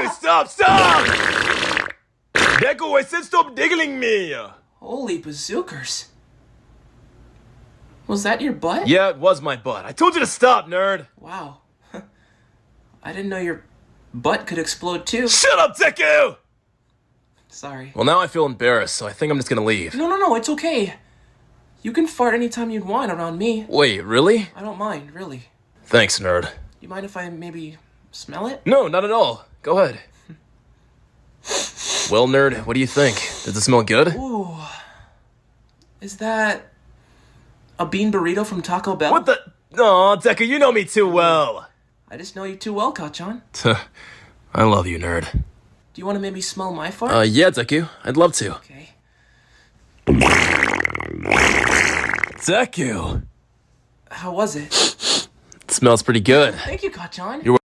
Deku, stop! Deku, I said stop diggling me! Holy bazookers. Was that your butt? Yeah, it was my butt. I told you to stop, nerd! Wow. I didn't know your butt could explode too. Shut up, Deku! Sorry. Well, now I feel embarrassed, so I think I'm just gonna leave. No, it's okay. You can fart anytime you'd want around me. Wait, really? I don't mind, really. Thanks, nerd. You mind if I maybe smell it? No, not at all. Go ahead. Well, nerd, what do you think? Does it smell good? Ooh. Is that a bean burrito from Taco Bell? What the? Aw, Deku, you know me too well. I just know you too well, Kacchan. I love you, nerd. Do you want to maybe smell my fart? Yeah, Deku. I'd love to. Okay. Deku! How was it? It smells pretty good. Thank you, Kacchan. You're